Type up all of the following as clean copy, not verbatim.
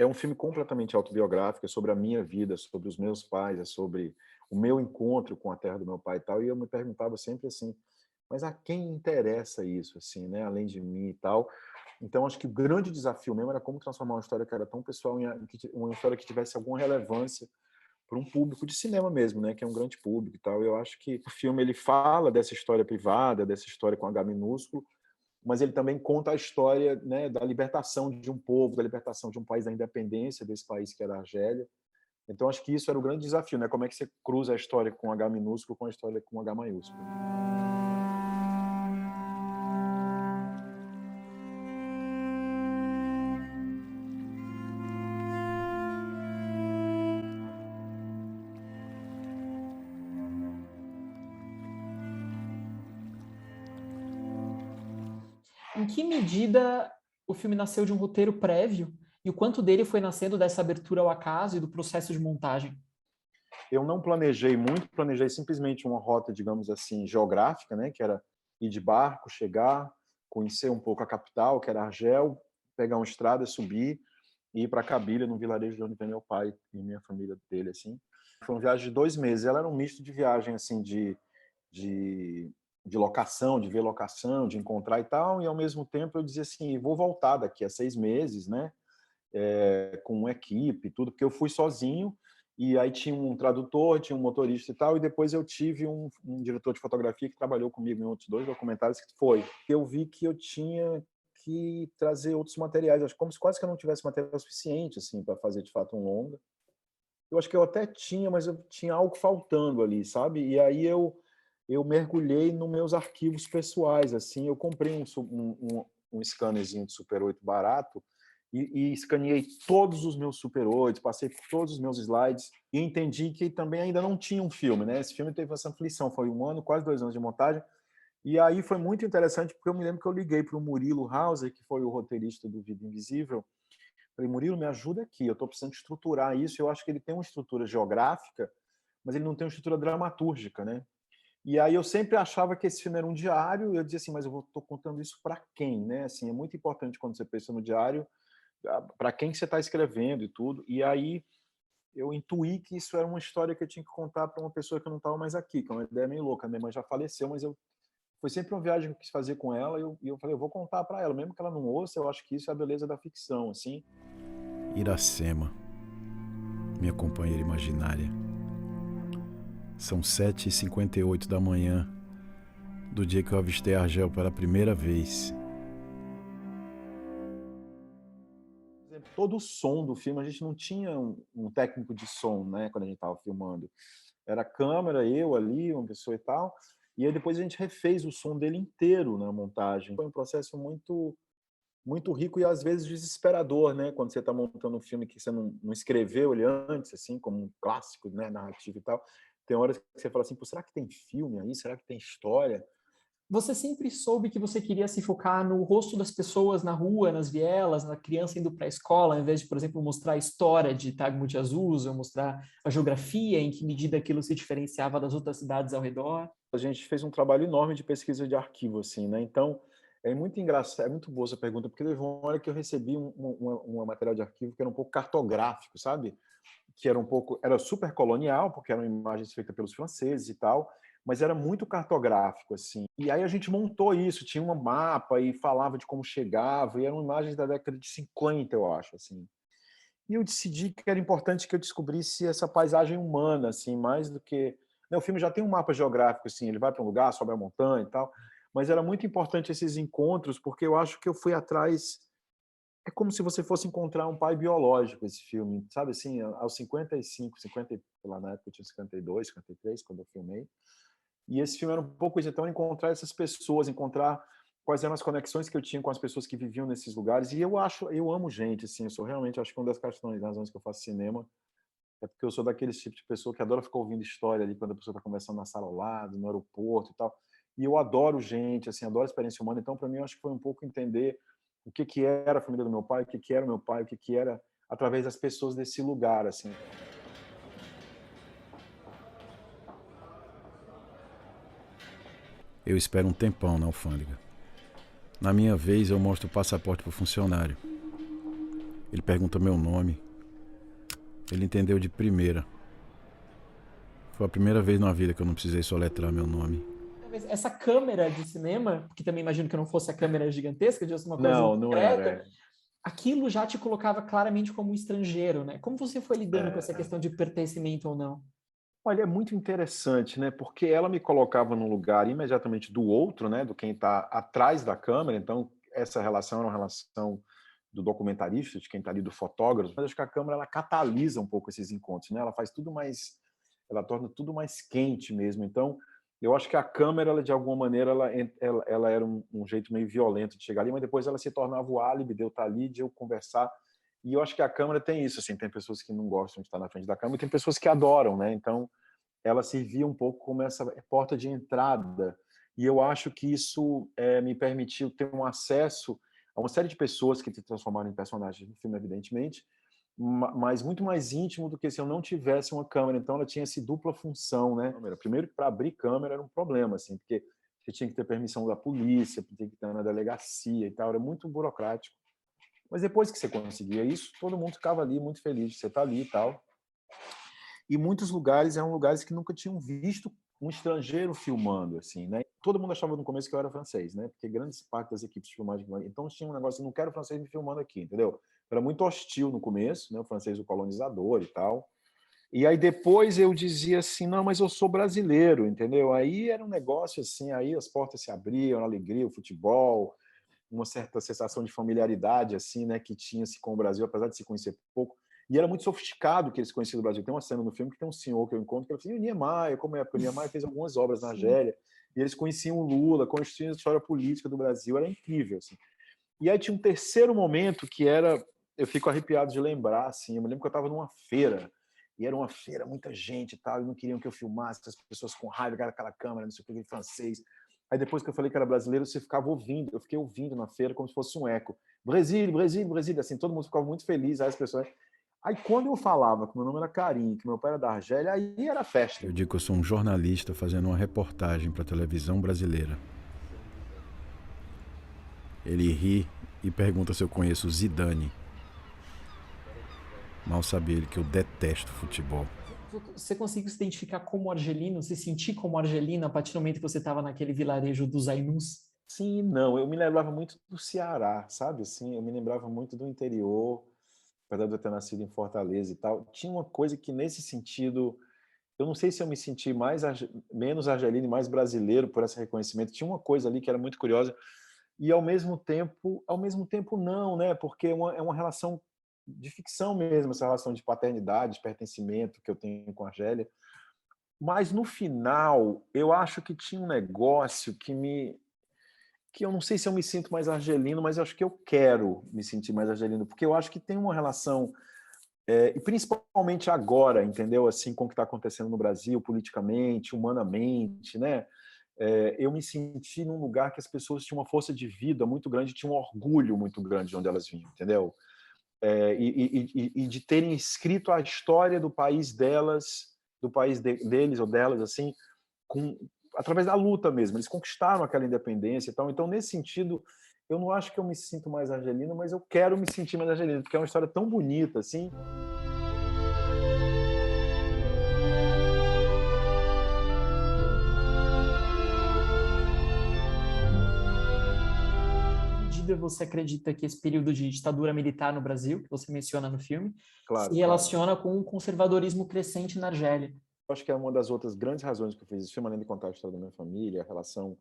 É um filme completamente autobiográfico, é sobre a minha vida, sobre os meus pais, é sobre o meu encontro com a terra do meu pai e tal, e eu me perguntava sempre assim: "Mas a quem interessa isso, assim, né, além de mim e tal?". Então acho que o grande desafio mesmo era como transformar uma história que era tão pessoal uma história que tivesse alguma relevância para um público de cinema mesmo, né, que é um grande público e tal. Eu acho que o filme ele fala dessa história privada, dessa história com H minúsculo, mas ele também conta a história, né, da libertação de um povo, da libertação de um país, da independência desse país que era a Argélia. Então acho que isso era o grande desafio, né, como é que você cruza a história com H minúsculo com a história com H maiúsculo. Em que medida o filme nasceu de um roteiro prévio e o quanto dele foi nascendo dessa abertura ao acaso e do processo de montagem? Eu não planejei muito, planejei simplesmente uma rota, digamos assim, geográfica, né, que era ir de barco, chegar, conhecer um pouco a capital, que era Argel, pegar uma estrada, subir e ir para Cabilha, no vilarejo de onde vem meu pai e minha família dele, assim. Foi uma viagem de 2 meses. Ela era um misto de viagem, assim, de, de locação, de ver locação, de encontrar e tal, e ao mesmo tempo eu dizia assim, vou voltar daqui a 6 meses, né, com uma equipe e tudo, porque eu fui sozinho, e aí tinha um tradutor, tinha um motorista e tal, e depois eu tive um diretor de fotografia que trabalhou comigo em outros 2 documentários, que foi, eu vi que eu tinha que trazer outros materiais, acho como se quase que eu não tivesse material suficiente, assim, para fazer de fato um longa. Eu acho que eu até tinha, mas eu tinha algo faltando ali, sabe? E aí eu mergulhei nos meus arquivos pessoais, assim, eu comprei um scannerzinho de Super 8 barato e escaneei todos os meus Super 8, passei por todos os meus slides e entendi que também ainda não tinha um filme, né? Esse filme teve essa aflição, foi 1 ano, quase 2 anos de montagem, e aí foi muito interessante porque eu me lembro que eu liguei para o Murilo Hauser, que foi o roteirista do Vida Invisível. Falei, Murilo, me ajuda aqui, eu estou precisando estruturar isso. Eu acho que ele tem uma estrutura geográfica, mas ele não tem uma estrutura dramatúrgica, né? E aí eu sempre achava que esse filme era um diário, e eu dizia assim, mas eu estou contando isso para quem, né? Assim, é muito importante quando você pensa no diário, para quem que você está escrevendo e tudo. E aí eu intuí que isso era uma história que eu tinha que contar para uma pessoa que não estava mais aqui, que é uma ideia meio louca. Minha mãe já faleceu, mas foi sempre uma viagem que eu quis fazer com ela, e eu falei, eu vou contar para ela, mesmo que ela não ouça, eu acho que isso é a beleza da ficção, assim. Iracema, minha companheira imaginária. São 7h58 da manhã do dia que eu avistei Argel pela primeira vez. Por exemplo, todo o som do filme, a gente não tinha um técnico de som, né, quando a gente estava filmando. Era a câmera, eu ali, uma pessoa e tal, e aí depois a gente refez o som dele inteiro na montagem. Foi um processo muito rico e às vezes desesperador, né, quando você está montando um filme que você não escreveu ele antes, assim, como um clássico, né, narrativo e tal. Tem horas que você fala assim, pô, será que tem filme aí? Será que tem história? Você sempre soube que você queria se focar no rosto das pessoas na rua, nas vielas, na criança indo para a escola, ao invés de, por exemplo, mostrar a história de Tagmut Azuz, ou mostrar a geografia, em que medida aquilo se diferenciava das outras cidades ao redor? A gente fez um trabalho enorme de pesquisa de arquivo, assim, né? Então, é muito engraçado, é muito boa essa pergunta, porque teve uma hora que eu recebi uma material de arquivo que era um pouco cartográfico, sabe? Que era um pouco, era super colonial, porque eram imagens feitas pelos franceses e tal, mas era muito cartográfico, assim. E aí a gente montou isso, tinha um mapa e falava de como chegava, e eram imagens da década de 50, eu acho, assim. E eu decidi que era importante que eu descobrisse essa paisagem humana, assim, mais do que... Né, o filme já tem um mapa geográfico, assim, ele vai para um lugar, sobe a montanha e tal, mas era muito importante esses encontros, porque eu acho que eu fui atrás... É como se você fosse encontrar um pai biológico, esse filme, sabe, assim, aos 55, 50, lá na época eu tinha 52, 53, quando eu filmei, e esse filme era um pouco isso, então encontrar essas pessoas, encontrar quais eram as conexões que eu tinha com as pessoas que viviam nesses lugares, e eu amo gente, assim, eu sou realmente, acho que uma das questões, razões que eu faço cinema, é porque eu sou daquele tipo de pessoa que adora ficar ouvindo história ali, quando a pessoa está conversando na sala ao lado, no aeroporto e tal, e eu adoro gente, assim, adoro a experiência humana, então para mim eu acho que foi um pouco entender o que que era a família do meu pai, o que que era o meu pai, o que que era através das pessoas desse lugar, assim. Eu espero um tempão na alfândega. Na minha vez, eu mostro o passaporte pro funcionário. Ele pergunta meu nome. Ele entendeu de primeira. Foi a primeira vez na vida que eu não precisei soletrar meu nome. Essa câmera de cinema, que também imagino que não fosse a câmera gigantesca, de uma coisa Não, não discreta, era. aquilo já te colocava claramente como um estrangeiro, né? Como você foi lidando com essa questão de pertencimento ou não? Olha, é muito interessante, né? Porque ela me colocava num lugar imediatamente do outro, né? Do quem está atrás da câmera. Então, essa relação era uma relação do documentarista, de quem está ali, do fotógrafo. Mas acho que a câmera ela catalisa um pouco esses encontros, né? Ela faz tudo mais, ela torna tudo mais quente mesmo. Então, eu acho que a câmera, ela, de alguma maneira, ela era um jeito meio violento de chegar ali, mas depois ela se tornava o álibi de eu estar ali, de eu conversar. E eu acho que a câmera tem isso, assim, tem pessoas que não gostam de estar na frente da câmera e tem pessoas que adoram, né? Então, ela servia um pouco como essa porta de entrada. E eu acho que isso me permitiu ter um acesso a uma série de pessoas que se transformaram em personagens no filme, evidentemente, mas muito mais íntimo do que se eu não tivesse uma câmera. Então, ela tinha essa dupla função, né? Primeiro, para abrir câmera era um problema, assim, porque você tinha que ter permissão da polícia, tinha que estar na delegacia e tal, era muito burocrático. Mas depois que você conseguia isso, todo mundo ficava ali muito feliz de você estar ali e tal. E muitos lugares eram lugares que nunca tinham visto um estrangeiro filmando, assim, né? Todo mundo achava no começo que eu era francês, né? Porque grande parte das equipes de filmagem... Então tinha um negócio, não quero francês me filmando aqui, entendeu? Era muito hostil no começo, né? O francês, o colonizador e tal. E aí depois eu dizia assim, não, mas eu sou brasileiro, entendeu? Aí era um negócio assim, aí as portas se abriam, a alegria, o futebol, uma certa sensação de familiaridade, assim, né? Que tinha-se com o Brasil, apesar de se conhecer pouco. E era muito sofisticado que eles conheciam do Brasil. Tem uma cena no filme que tem um senhor que eu encontro que ele fala assim, o Niemeyer, como é? Porque o Niemeyer fez algumas obras na Argélia, e eles conheciam o Lula, conheciam a história política do Brasil, era incrível, assim. E aí tinha um terceiro momento que era, eu fico arrepiado de lembrar, assim, eu me lembro que eu estava numa feira, e era uma feira, muita gente e tal, e não queriam que eu filmasse, as pessoas com raiva, aquela câmera, não sei o que, em francês. Aí depois que eu falei que era brasileiro, você ficava ouvindo, eu fiquei ouvindo na feira como se fosse um eco. Brasil, Brasil, Brasil, assim, todo mundo ficava muito feliz, aí as pessoas... Aí quando eu falava que meu nome era Karim, que meu pai era da Argélia, aí era festa. Eu digo que eu sou um jornalista fazendo uma reportagem para a televisão brasileira. Ele ri e pergunta se eu conheço Zidane. Mal sabe ele que eu detesto futebol. Você conseguiu se identificar como argelino, se sentir como argelino a partir do momento que você estava naquele vilarejo dos Ainus? Sim, não, eu me lembrava muito do Ceará, sabe? Assim, eu me lembrava muito do interior, apesar de eu ter nascido em Fortaleza e tal. Tinha uma coisa que, nesse sentido, eu não sei se eu me senti menos argelino e mais brasileiro por esse reconhecimento. Tinha uma coisa ali que era muito curiosa e, ao mesmo tempo não, né? Porque é uma relação de ficção mesmo, essa relação de paternidade, de pertencimento que eu tenho com a Argélia. Mas, no final, eu acho que tinha um negócio que eu não sei se eu me sinto mais argelino, mas eu acho que eu quero me sentir mais argelino, porque eu acho que tem uma relação, e principalmente agora, entendeu? Assim, com o que está acontecendo no Brasil, politicamente, humanamente, né? Eu me senti num lugar que as pessoas tinham uma força de vida muito grande, tinham um orgulho muito grande de onde elas vinham, entendeu? E de terem escrito a história do país delas, do país deles ou delas, assim, através da luta mesmo. Eles conquistaram aquela independência e tal. Então, nesse sentido, eu não acho que eu me sinto mais argelino, mas eu quero me sentir mais argelino, porque é uma história tão bonita, assim. Você acredita que esse período de ditadura militar no Brasil, que você menciona no filme, Claro, se claro. relaciona com o conservadorismo crescente na Argélia? Eu acho que é uma das outras grandes razões que eu fiz esse filme, além de contar a história da minha família, a relação...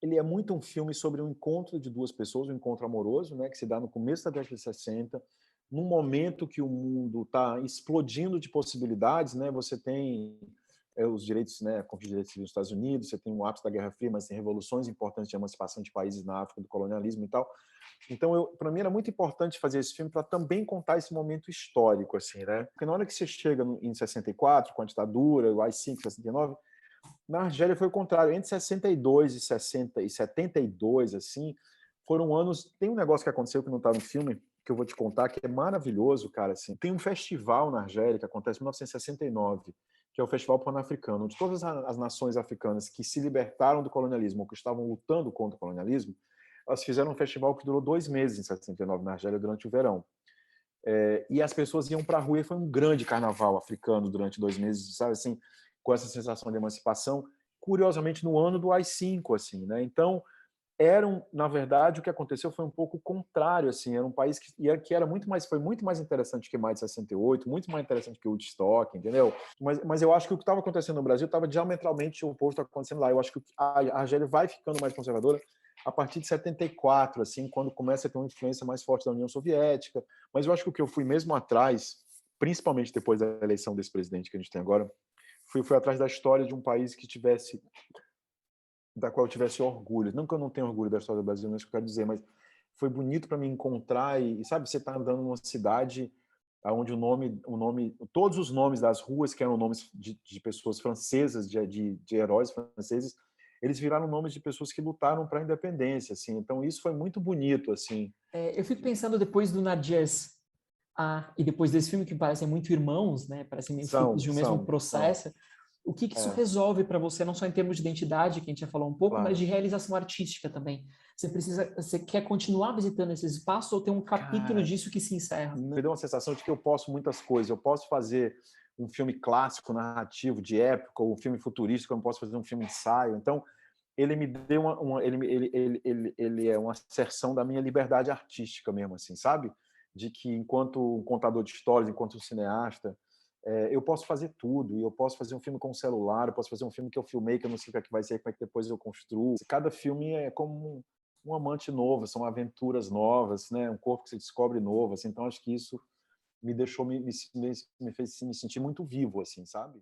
Ele é muito um filme sobre um encontro de duas pessoas, um encontro amoroso, né, que se dá no começo da década de 60, num momento que o mundo está explodindo de possibilidades, né? Você tem os direitos, né, a conquista de direitos civis nos Estados Unidos, você tem o ápice da Guerra Fria, mas tem revoluções importantes de emancipação de países na África, do colonialismo e tal. Então, para mim era muito importante fazer esse filme para também contar esse momento histórico, assim, né? Porque na hora que você chega em 64, com a ditadura, o AI-5, 69, na Argélia foi o contrário. Entre 62 e 72, assim, foram anos... Tem um negócio que aconteceu que não está no filme, que eu vou te contar, que é maravilhoso, cara. Assim. Tem um festival na Argélia que acontece em 1969, que é o Festival Pan-Africano, onde todas as nações africanas que se libertaram do colonialismo, ou que estavam lutando contra o colonialismo, elas fizeram um festival que durou 2 meses em 69 na Argélia, durante o verão. E as pessoas iam para a rua e foi um grande carnaval africano durante 2 meses, sabe, assim, com essa sensação de emancipação, curiosamente no ano do AI-5, assim, né? Então, na verdade, o que aconteceu foi um pouco o contrário, assim, era um país que era muito mais, foi muito mais interessante que Maio de 68, muito mais interessante que Woodstock, entendeu? Mas eu acho que o que estava acontecendo no Brasil estava diametralmente oposto ao que está acontecendo lá. Eu acho que a Argélia vai ficando mais conservadora a partir de 74, assim, quando começa a ter uma influência mais forte da União Soviética. Mas eu acho que o que eu fui mesmo atrás, principalmente depois da eleição desse presidente que a gente tem agora, fui atrás da história de um país que tivesse, da qual eu tivesse orgulho. Não que eu não tenha orgulho da história do Brasil, não é isso que eu quero dizer, mas foi bonito para me encontrar e sabe, você está andando numa cidade onde todos os nomes das ruas, que eram nomes de pessoas francesas, de heróis franceses, eles viraram nomes de pessoas que lutaram para a independência, assim. Então isso foi muito bonito, assim. Eu fico pensando depois do Narges e depois desse filme que parecem muito irmãos, né? Parecem meio frutos de um mesmo São. processo. O que isso resolve para você, não só em termos de identidade, que a gente já falou um pouco, Claro. mas de realização artística também? Você quer continuar visitando esses espaços ou tem um capítulo disso que se encerra? Me deu uma sensação de que eu posso muitas coisas. Eu posso fazer um filme clássico, narrativo, de época, ou um filme futurístico, eu não posso fazer um filme ensaio. Então, ele me deu ele é uma asserção da minha liberdade artística mesmo, assim, sabe? De que enquanto um contador de histórias, enquanto um cineasta, eu posso fazer tudo. E eu posso fazer um filme com celular, eu posso fazer um filme que eu filmei, que eu não sei o que é que vai ser, como é que depois eu construo. Cada filme é como um amante novo, são aventuras novas, né? Um corpo que se descobre novo, assim. Então acho que isso me deixou me fez me sentir muito vivo, assim, sabe?